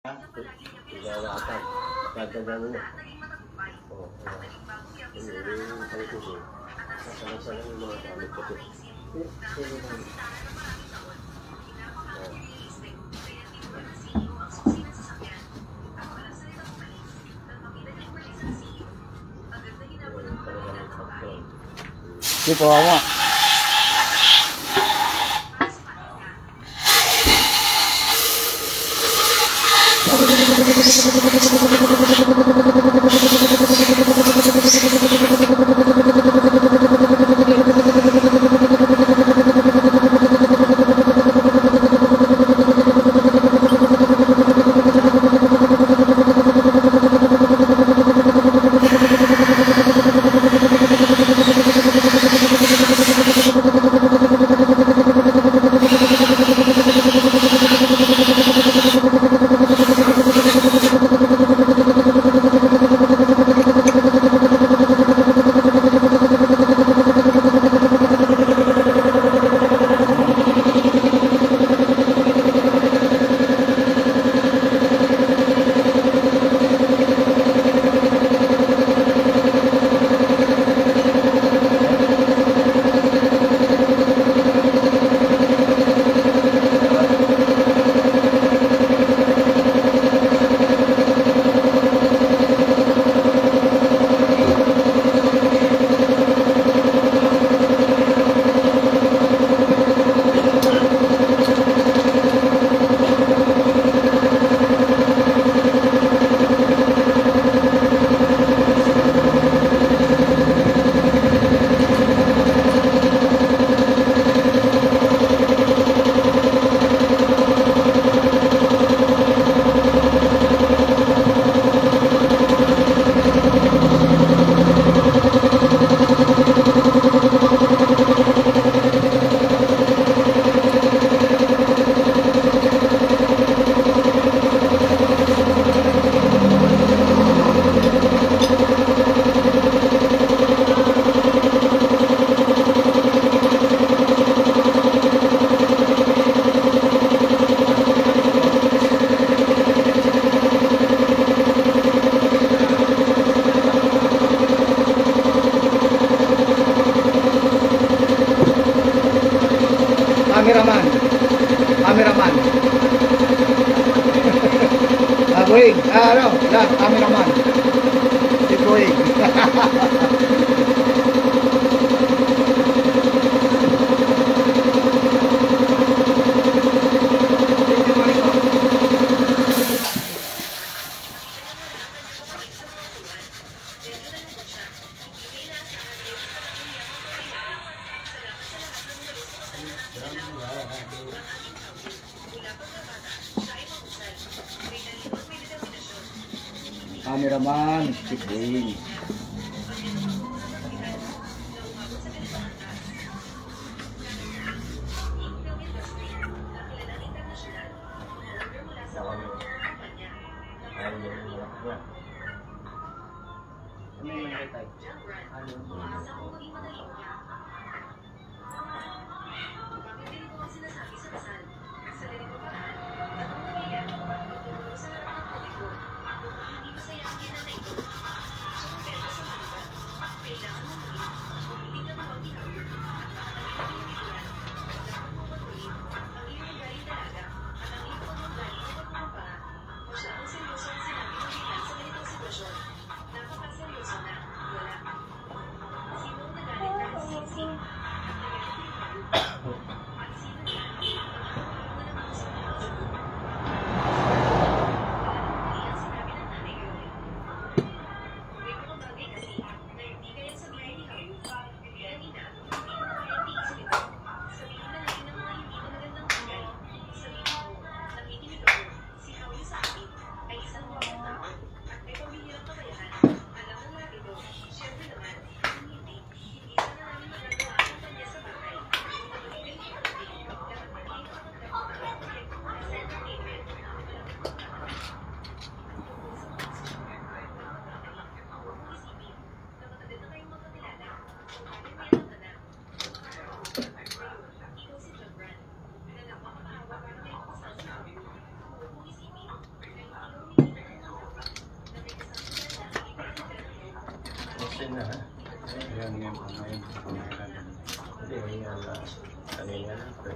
Ilalakad. Dadagano mo. Oo. Yung pangkuso. Sasalang yung mga gamit ko. Di po ako. Cameraman. Boying. Cameraman. Si Boying. Cameraman, si Boying. na ha? Yan yung pangayang. Hindi, may nga na. Ano nga na ito?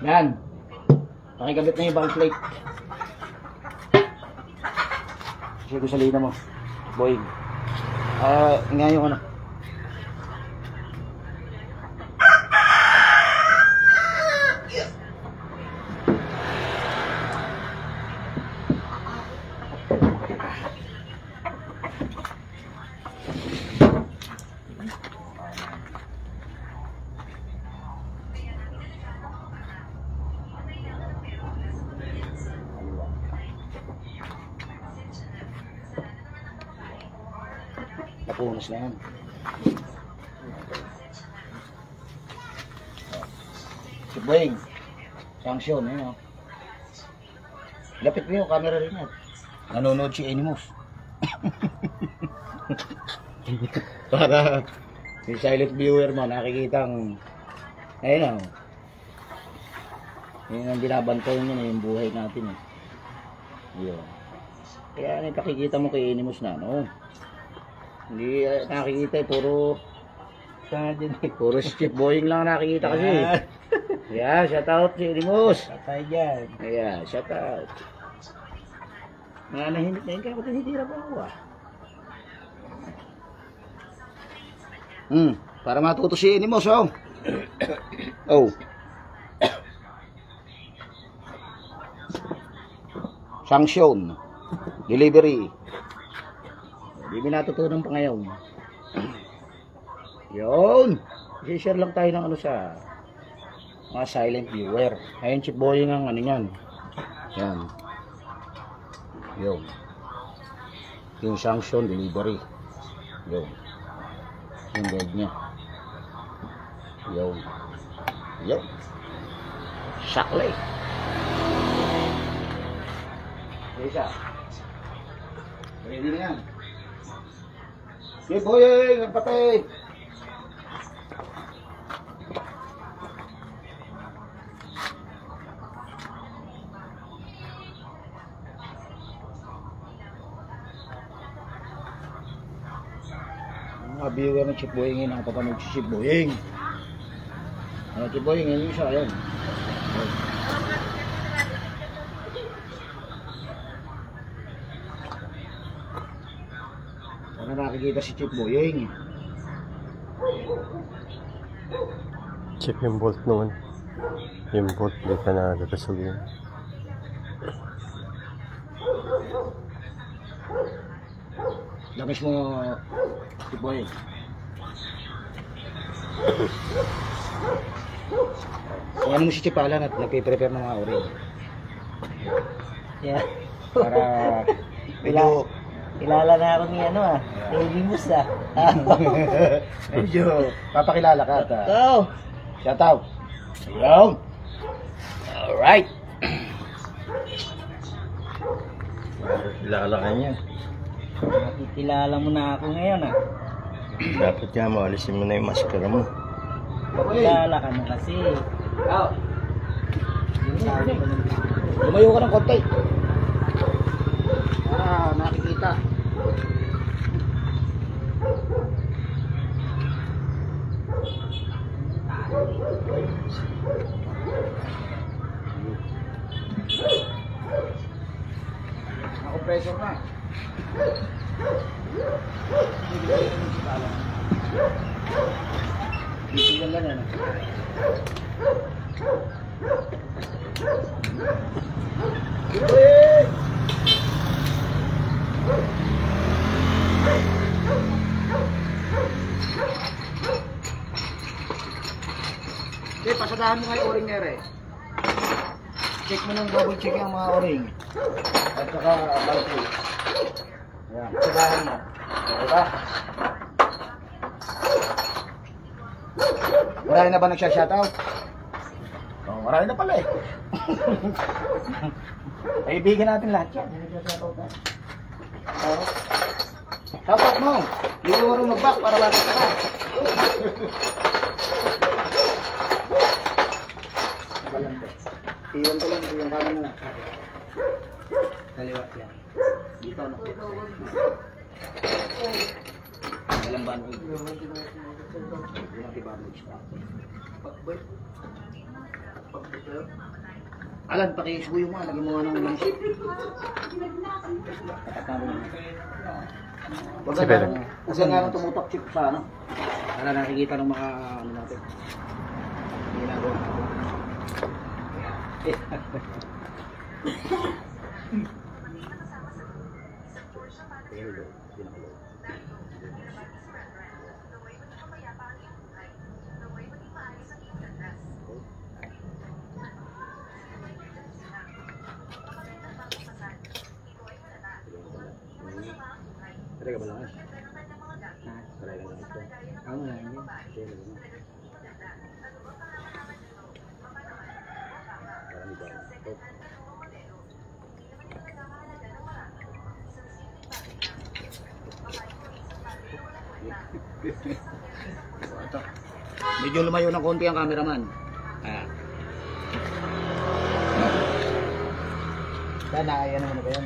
Yan. Pakikabit na yung ibang plate. Sige ko sa lina mo. Boy. Nga yung ano. Napunas na yan. Si Boying. Sanction, yun o. Lapit mo yung camera rin yan. Nanonood si Animus. Para yung silent viewer mo nakikitang ayun o. Yun ang binabantay nyo na yung buhay natin eh. Yun. Kaya nakikita mo kay Animus na ano. Hindi nakikita eh, puro puro Chip Boying lang nakikita kasi. Yeah, shout out si Animus. Patay dyan. Yeah, shout out. Nanahimik na yun kaya ako tinitira pa ako ah. Para matuto si Animus oh. Oh. Sanction. Delivery. Hindi mo natutunan pa ngayon. Yun. I-share lang tayo ng ano sa mga silent viewer. Ayun, Chip Boying ang ano yan. Yan. Yun. Yung sanction delivery. Yun. Yung dead niya. Yun. Yun. Sakli. Isa. Ready na yan. Chip Boying, ang patay. Mga viewer ng Chip Boying, nakapapanood si Chip Boying. Ano Chip Boying, yun isa, yan. Ano nakikita si Chip Boying? Check yung bolt noon. Yung bolt, di ka na gagasugin. Labas mo, Chip Boying. Kung ano mo si Chip Alan at nagpiprepare ng mga orin. Yeah. Para Kilala na ako ni ano ah. Animus ah. medyo papakilala ka at Oh. shout out. Ayun. Alright. Kilala ka niya. Nakikilala mo na ako ngayon ah. Dapat nga mo, alisin mo na yung maskara mo. Kilala ka mo kasi. Oh. Sabi ko ng Lumayo ka ng konti. Para nakikita. Compressor na. Bisigan lang yan. Okay, pasadahan mo nga yung o-ring nere. Check mo ng double check yung mga o-ring. At saka battery. Ayan, pasadahan mo. Diba? Marami na ba nagsha-shoutout? Oo, Marami na pala eh. Kaibigan natin lahat yan. Shoutout mo. Hindi mo marunong mag-back para bakit ka. Iwan ko lang yung kanan na. Kaliwa yan. Dito na. Dalang bandage. Yung antibandage pa. Alan, pakisuyo mo. Lagyan mo nga ng lansip. Si Pedro. Kasi nga nang tumutok chip sa ano. Para nakikita ng mga ano natin. Ginagawa natin. Talaga ba lang? Talaga lang ito. Ano lang yun? Ito. Medyo lumayo ng konti ang cameraman. Sana, ayan naman na ba yan?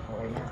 Okay na.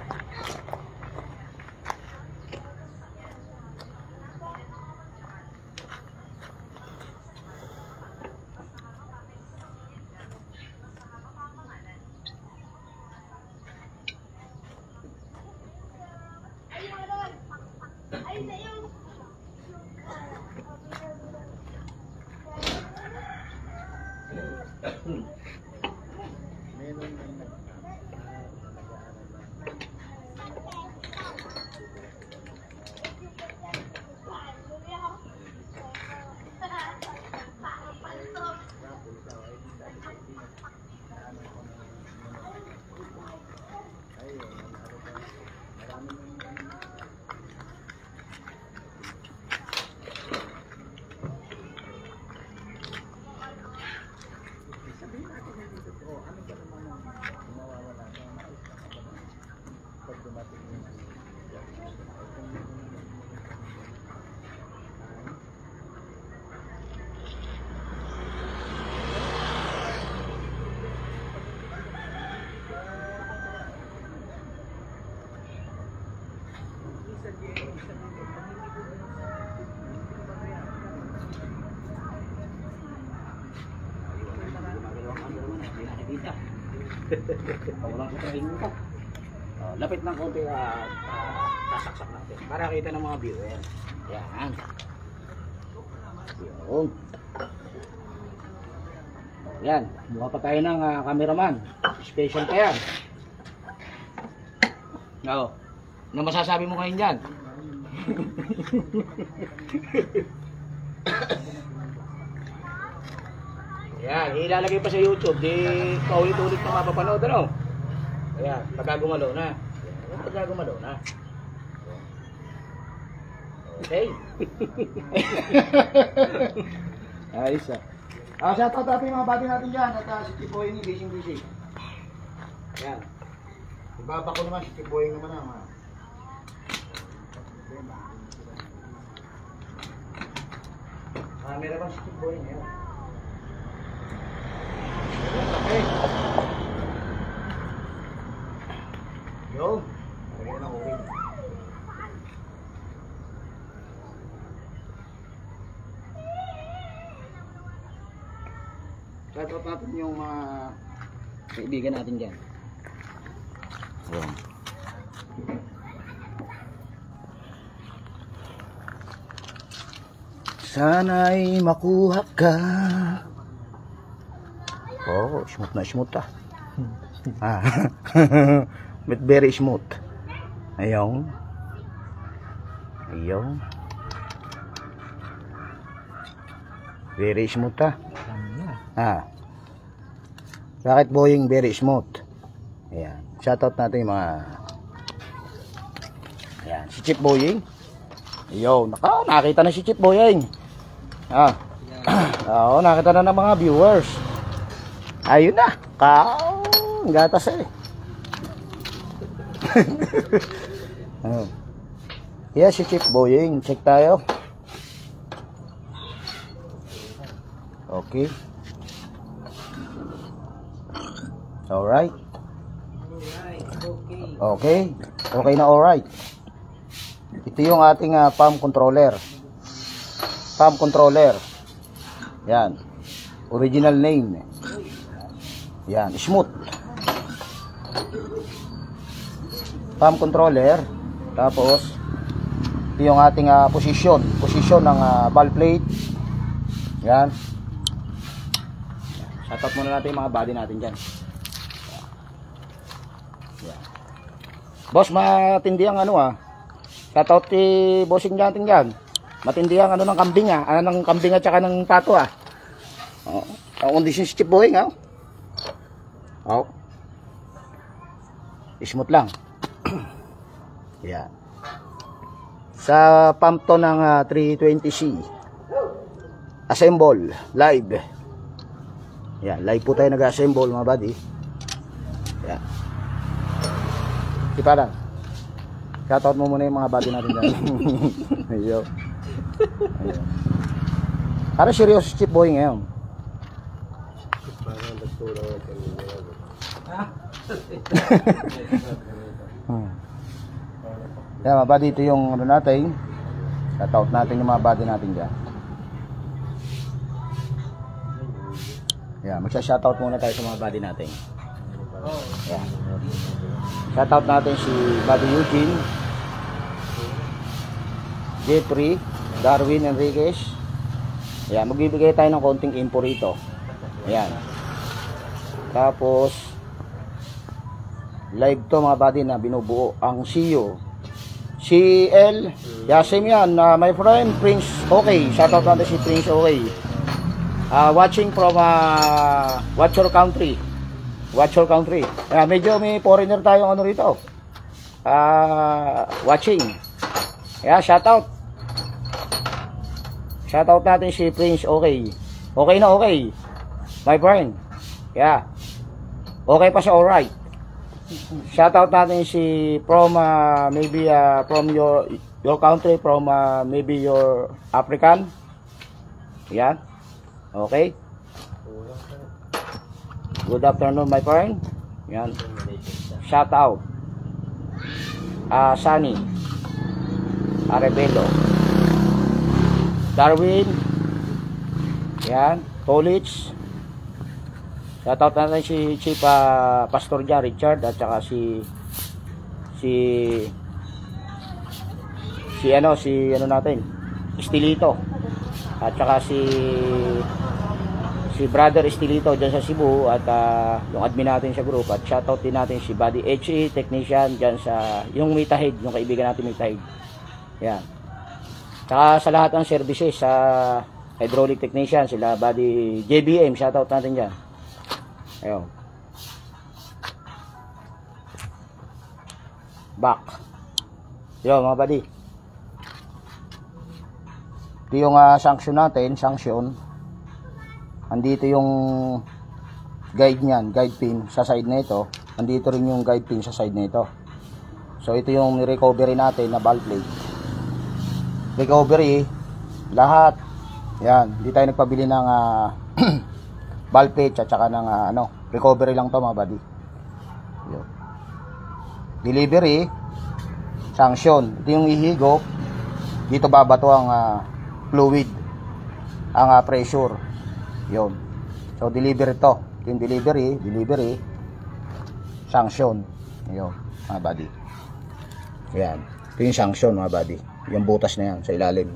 Walang kutrahin mo. Lapit ng konti sasaksak natin para kita ng mga viewer. Yan. Yun. Yan. Mukha pa tayo ng cameraman. Special pa yan. Oo. Ano masasabi mo ngayon dyan? Yan, ilalagay pa sa YouTube, di paulit-ulit na mapapanood, ano? Ayan, pagka gumalaw na. Ayan, pagka gumalaw na. Okay. Ayos ah. Shoutout natin yung mga bati natin dyan at si Tipoy ni Bising. Ayan. Ibaba ko naman si Tipoy naman naman. Meron bang si Tipoy niya? Okay. Yo. Okay na okay. Shoutout natin yung mga kaibigan natin dyan. Ayan. Sana'y makuha ka. Oh, smooth na smooth ah. But very smooth. Ayaw. Ayaw. Very smooth ah. Bakit boying very smooth? Ayan. Shoutout natin yung mga ayan. Si Chip Boying. Ayaw. Nakita na si Chip Boying. Oo, nakita na ng mga viewers. Ayun na. Gatas eh. Oh. Yeah, si Chip Boying. Check tayo. Okay. Alright. Okay. Okay na alright. Ito yung ating pump controller. Pump controller. Yan. Original name. Yan. Smooth. Pump controller. Tapos ito yung ating position ng valve plate. Yan. Shoutout muna natin yung mga body natin dyan. Yan. Boss, matindi ang shoutout kay bossing natin dyan. Matindi ang ng kambing ng kambing at saka ng pato ang condition si Chip Boying smooth lang. Yan. Sa pump to ng 320C. Assemble live. Yan, live po tayo nag-assemble mga buddy. Yan. Sipa lang. Shoutout mo muna yung mga buddy natin dyan. Ayun. Ayun. Parang seryoso si Chip Boying ngayon. Parang basura ang kanina. Yan mga buddy, ito yung natin. Shoutout natin yung mga buddy natin dyan. Yan, magsa-shoutout muna tayo sa mga buddy natin. Yan. Shoutout natin si Buddy Eugene, Jeffrey, Darwin Enriquez. Yan, magbibigay tayo ng konting info rito. Ayan. Tapos live to mga buddy na binubuo ang CEO CL Yasim yan, my friend Prince Okay. Shoutout natin si Prince Okay. Watching from What's Your Country. Medyo may foreigner tayong rito. Watching. Shoutout. Shoutout natin si Prince Okay. Okay na okay. My friend. Okay pa siya alright. Shoutout natin si from maybe from your country, from maybe your African. Yan. Okay. Good afternoon my friend. Yan. Shoutout. Sunny Arevelo, Darwin. Yan. College. Shoutout natin si Chief Pastor Jan Richard at saka si natin Estilito at saka si Brother Estilito dyan sa Cebu at yung admin natin sa group. At shoutout din natin si Buddy HE technician dyan sa yung Mitahid, yung kaibigan natin Mitahid. Yan. Saka sa lahat ng services sa hydraulic technician, sila Buddy JBM, shoutout natin dyan. Ayun. Back. Yo mga buddy. Ito yung sanction natin, sanction. Andito yung guide niyan, guide pin sa side na ito. Andito rin yung guide pin sa side na ito. So ito yung recovery natin na valve plate. Recovery lahat. Yan, hindi tayo nagpabili ng valve plate at saka ng recovery lang to mga buddy. Yun. Delivery, sanction. Ito yung ihigop. Dito babato ang fluid, ang pressure. Yun. So delivery to. Yung delivery, sanction. Yun mga buddy. Yan. Ito yung sanction mga buddy. Yung butas na yan sa ilalim.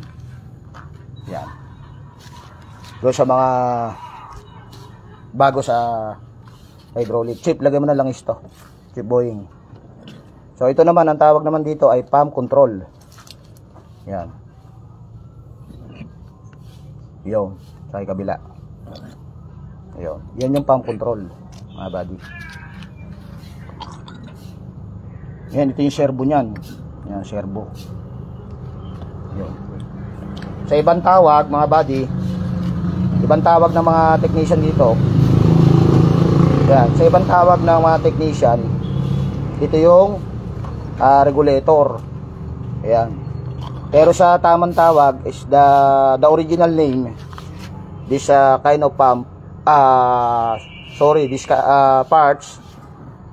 Yan. So sa mga bago sa hydraulic chip, lagay mo na lang ito, Chip Boying. So ito naman, ang tawag naman dito ay pump control. Yan. Yun, sa kabila. Yun. Yan yung pump control mga buddy. Yan, ito yung servo nyan. Yan, servo. Yun. Sa ibang tawag mga buddy, ibang tawag ng mga technician dito, Yan, sa ibang tawag ng mga technician, ito yung regulator. Ayan. Pero sa tamang tawag is the original name, this kind of pump, this parts,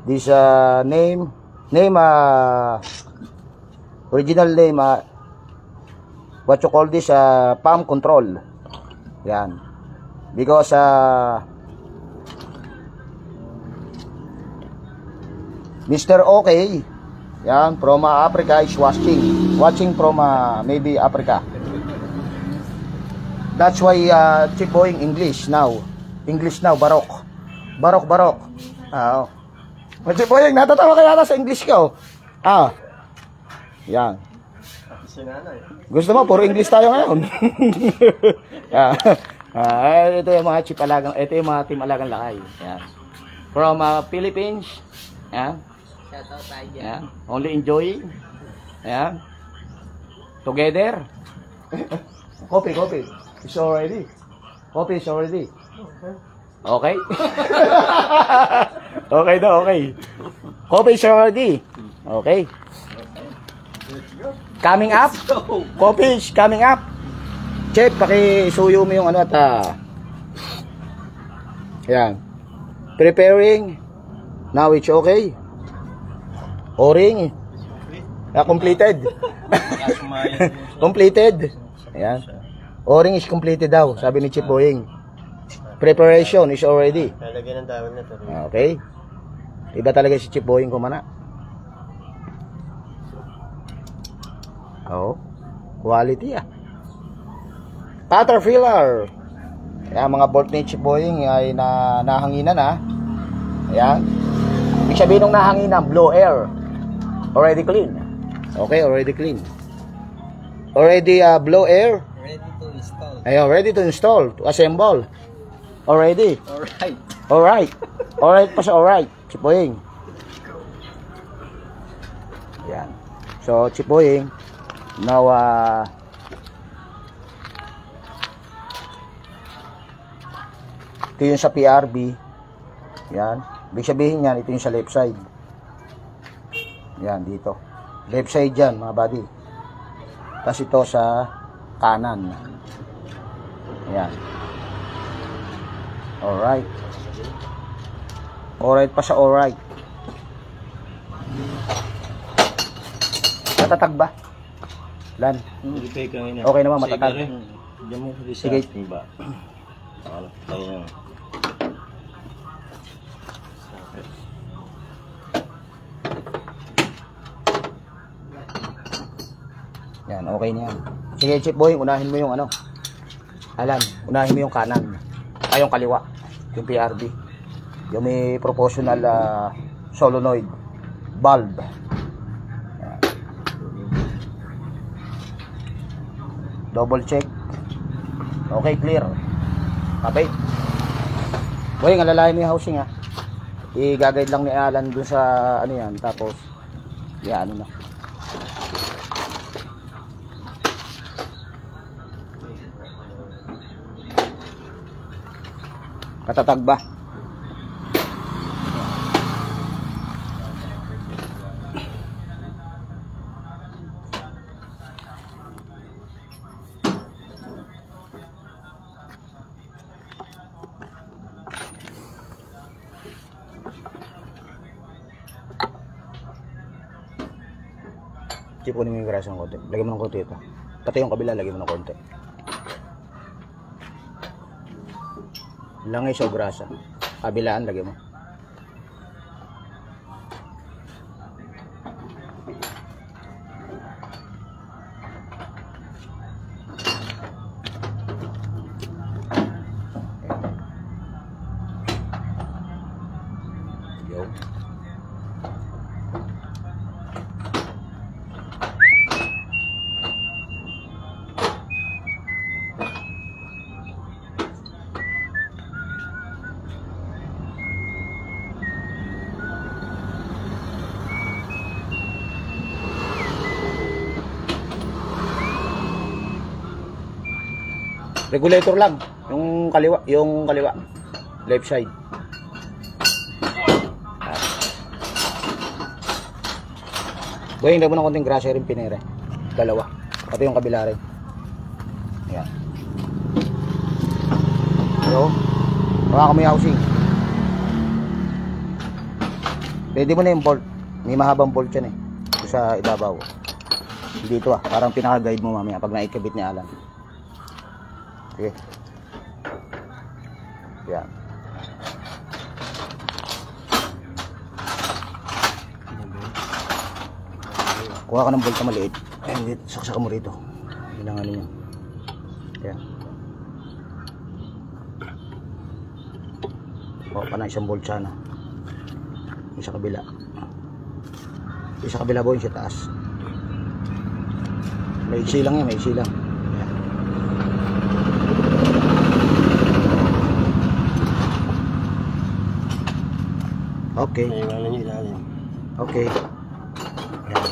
this original name, what you call this, pump control. Yan. Because Mr. OK, yan, from Africa is watching from maybe Africa. That's why Chief Boying English now, Barok. Chief Boying, natatawa kaya na sa English ka, oh. Yan. Gusto mo, puro English tayo ngayon. Ito yung mga Chief Alagang, ito yung mga Team Alagang Lakay. Yan. From Philippines. Yan. Shoutout tayo dyan. Yan. Only enjoying. Yan. Together. Coffee. It's already. Coffee is already. Okay. Okay daw, okay. Coffee is already. Okay. Coming up. Coffee is coming up. Chef, pakisuyo mo yung ano at yan. Preparing. Now it's okay. O-ring. Completed. Completed. Ayan. O-ring is completed daw, sabi ni Chief Boying. Preparation is already. Lalagyan ng tawag na to. Okay. Iba talaga si Chief Boying kumana. Oh. Quality ah. Caterpillar. Ayan, mga bolt ni Chief Boying ay nahanginan ah. Ayan. Ibig sabihin nung nahanginan, blow air. Already clean. Okay, already clean. Already blow air. Ready to install. Ayun, ready to install, to assemble. Already. Alright. Alright. Alright pa sa alright. Chief Boying. Yan. So, Chief Boying, now, ito yung sa PRB. Yan. Ibig sabihin yan, ito yung sa left side. Yan, dito. Left side dyan, mga buddy. Tapos ito sa kanan. Yan. Alright. Alright pa sa alright. Matatag ba? Lan? Okay naman, matatag. Sige. Yan, okay na yan. Sige, Chief Boy, unahin mo yung ano. Alan, unahin mo yung kanan. Ay, yung kaliwa. Yung PRB. Yung may proportional solenoid bulb. Yan. Double check. Okay, clear. Okay. Boy, alalahin mo yung housing ha. I-guide lang ni Alan dun sa ano yan. Tapos, yan ano na. Katatag ba? Sipunin mo yung grasa ng konti. Lagyan mo ng konti ito. Pati yung kabila, lagyan mo ng konti. Langis o grasa. Kabilaan, lagyan mo. Yo. Regulator lang, yung kaliwa, left side. Boyeng, lagyan mo ng konting grasya rin pinere. Dalawa. Pati yung kabila rin. Ayan. So, baka kami housing. Pwede mo na yung bolt. May mahabang bolt yan eh. Ito sa ibabaw. Dito parang pinaka-guide mo mamaya pag naikabit ni Alan. Okay. Yan. Kuha ka ng bolt na maliit. Ayan, dito, saksak mo rito. Ilang ano yan. Ayan. Kuha pa na isang bolt sana. Yung sa kabila. Yung sa kabila boy, sa taas. May iksi lang yan, may iksi lang. Ayan. Okay. Okay. Ayan.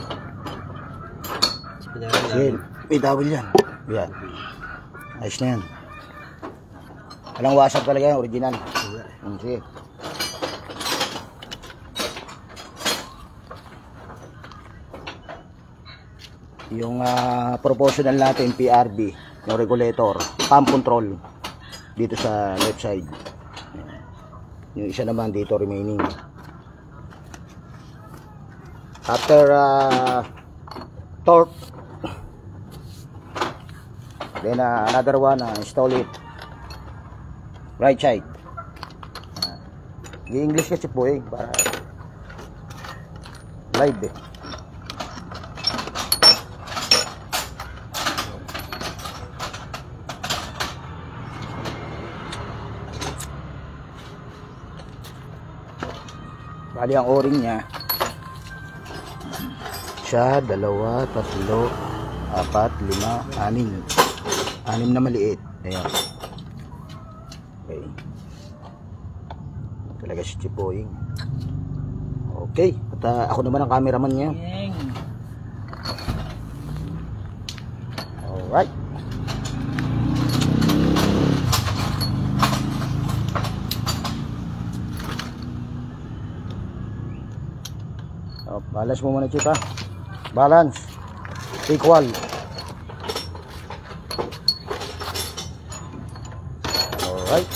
Sige, may tawil yan. Ayan. Ayos na yan. Walang wasap talaga yan, original. Sige. Yung proportional natin, PRB, yung regulator, pump control, dito sa left side. Yung isa naman dito remaining. After torque, then another one, install it right side. Yung English kasi po para live eh. Bali ang o-ring niya siya, 2, 3, 4, 5, 6 na maliit. Ayan. Okay. Talaga si Chipoing. Okay. At ako naman ang cameraman niya. Alright. Balance mo muna, Chip, ha? Balance. Equal. Alright.